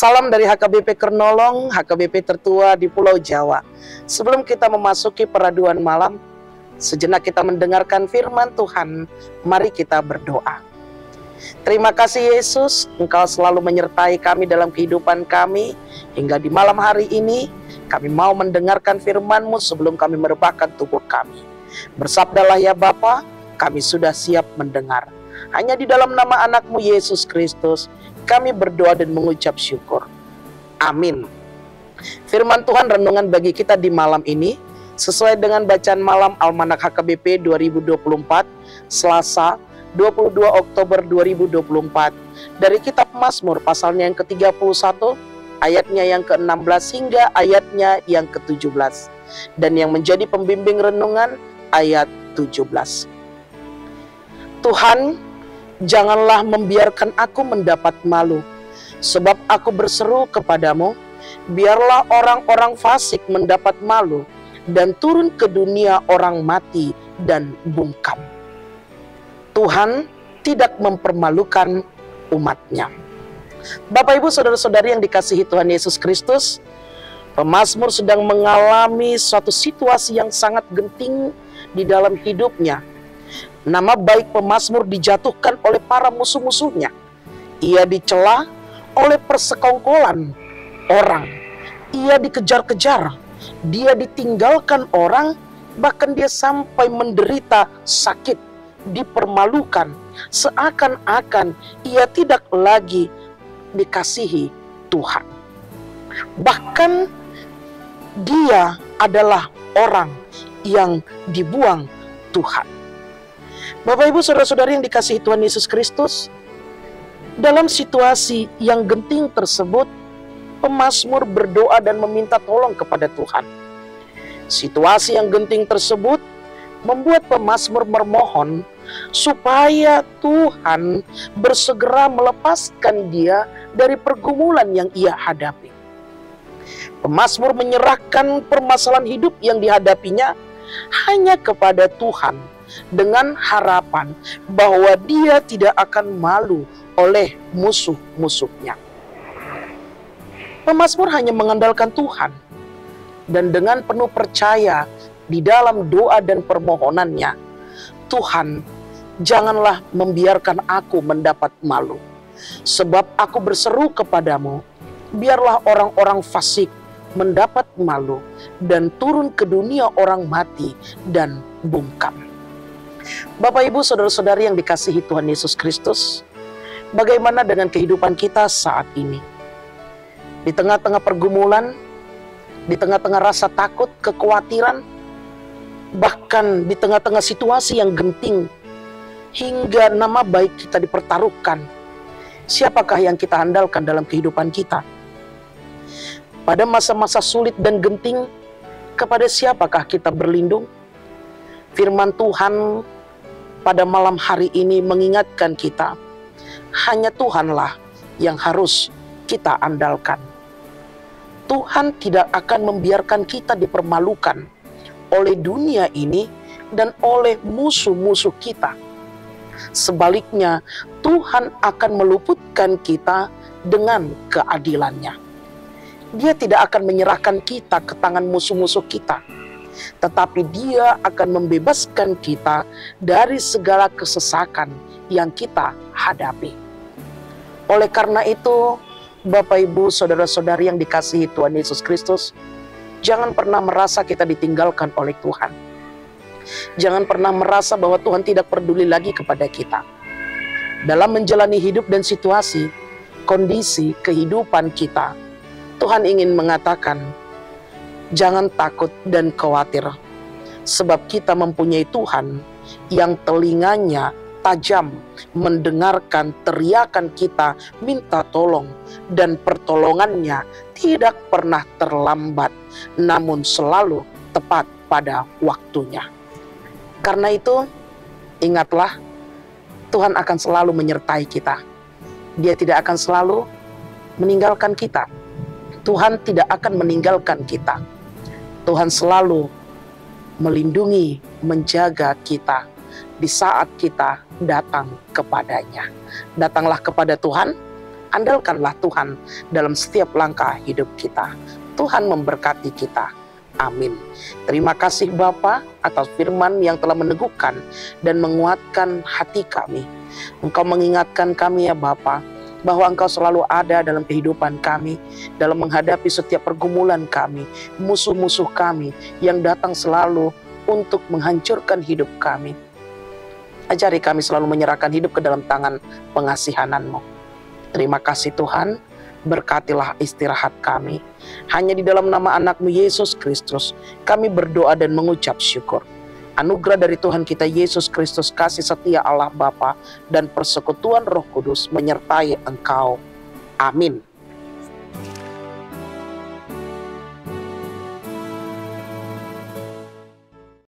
Salam dari HKBP Kernolong, HKBP tertua di Pulau Jawa. Sebelum kita memasuki peraduan malam, sejenak kita mendengarkan firman Tuhan. Mari kita berdoa. Terima kasih Yesus, Engkau selalu menyertai kami dalam kehidupan kami. Hingga di malam hari ini, kami mau mendengarkan firman-Mu sebelum kami merebahkan tubuh kami. Bersabdalah ya Bapa, kami sudah siap mendengar. Hanya di dalam nama anak-Mu Yesus Kristus, kami berdoa dan mengucap syukur. Amin. Firman Tuhan renungan bagi kita di malam ini sesuai dengan bacaan malam Almanak HKBP 2024 Selasa 22 Oktober 2024 dari kitab Mazmur pasalnya yang ke-31 ayatnya yang ke-16 hingga ayatnya yang ke-17, dan yang menjadi pembimbing renungan ayat 17. Tuhan, janganlah membiarkan aku mendapat malu, sebab aku berseru kepadamu, biarlah orang-orang fasik mendapat malu, dan turun ke dunia orang mati dan bungkam. Tuhan tidak mempermalukan umat-Nya. Bapak Ibu saudara-saudari yang dikasihi Tuhan Yesus Kristus, pemazmur sedang mengalami suatu situasi yang sangat genting di dalam hidupnya. Nama baik pemazmur dijatuhkan oleh para musuh-musuhnya. Ia dicela oleh persekongkolan orang. Ia dikejar-kejar. Dia ditinggalkan orang. Bahkan dia sampai menderita sakit. Dipermalukan. Seakan-akan ia tidak lagi dikasihi Tuhan. Bahkan dia adalah orang yang dibuang Tuhan. Bapak Ibu saudara-saudari yang dikasihi Tuhan Yesus Kristus, dalam situasi yang genting tersebut, pemazmur berdoa dan meminta tolong kepada Tuhan. Situasi yang genting tersebut membuat pemazmur memohon supaya Tuhan bersegera melepaskan dia dari pergumulan yang ia hadapi. Pemazmur menyerahkan permasalahan hidup yang dihadapinya hanya kepada Tuhan, dengan harapan bahwa dia tidak akan malu oleh musuh-musuhnya. Pemazmur hanya mengandalkan Tuhan, dan dengan penuh percaya di dalam doa dan permohonannya, Tuhan, janganlah membiarkan aku mendapat malu, sebab aku berseru kepadamu, biarlah orang-orang fasik mendapat malu, dan turun ke dunia orang mati dan bungkam. Bapak Ibu saudara-saudari yang dikasihi Tuhan Yesus Kristus, bagaimana dengan kehidupan kita saat ini? Di tengah-tengah pergumulan, di tengah-tengah rasa takut, kekhawatiran, bahkan di tengah-tengah situasi yang genting, hingga nama baik kita dipertaruhkan, siapakah yang kita andalkan dalam kehidupan kita? Pada masa-masa sulit dan genting, kepada siapakah kita berlindung? Firman Tuhan pada malam hari ini mengingatkan kita, hanya Tuhanlah yang harus kita andalkan. Tuhan tidak akan membiarkan kita dipermalukan oleh dunia ini dan oleh musuh-musuh kita. Sebaliknya, Tuhan akan meluputkan kita dengan keadilannya. Dia tidak akan menyerahkan kita ke tangan musuh-musuh kita, tetapi Dia akan membebaskan kita dari segala kesesakan yang kita hadapi. Oleh karena itu, Bapak Ibu saudara-saudari yang dikasihi Tuhan Yesus Kristus, jangan pernah merasa kita ditinggalkan oleh Tuhan. Jangan pernah merasa bahwa Tuhan tidak peduli lagi kepada kita. Dalam menjalani hidup dan situasi, kondisi kehidupan kita, Tuhan ingin mengatakan, jangan takut dan khawatir, sebab kita mempunyai Tuhan yang telinganya tajam mendengarkan teriakan kita minta tolong, dan pertolongannya tidak pernah terlambat, namun selalu tepat pada waktunya. Karena itu, ingatlah, Tuhan akan selalu menyertai kita. Dia tidak akan selalu meninggalkan kita. Tuhan tidak akan meninggalkan kita. Tuhan selalu melindungi, menjaga kita di saat kita datang kepadanya. Datanglah kepada Tuhan, Andalkanlah Tuhan dalam setiap langkah hidup kita. Tuhan memberkati kita. Amin. Terima kasih Bapa atas firman yang telah meneguhkan dan menguatkan hati kami. Engkau mengingatkan kami ya Bapa, bahwa Engkau selalu ada dalam kehidupan kami, dalam menghadapi setiap pergumulan kami, musuh-musuh kami yang datang selalu untuk menghancurkan hidup kami. Ajari kami selalu menyerahkan hidup ke dalam tangan pengasihan-Mu. Terima kasih Tuhan, berkatilah istirahat kami. Hanya di dalam nama anak-Mu Yesus Kristus, kami berdoa dan mengucap syukur. Anugerah dari Tuhan kita Yesus Kristus, kasih setia Allah Bapa, dan persekutuan Roh Kudus menyertai engkau. Amin.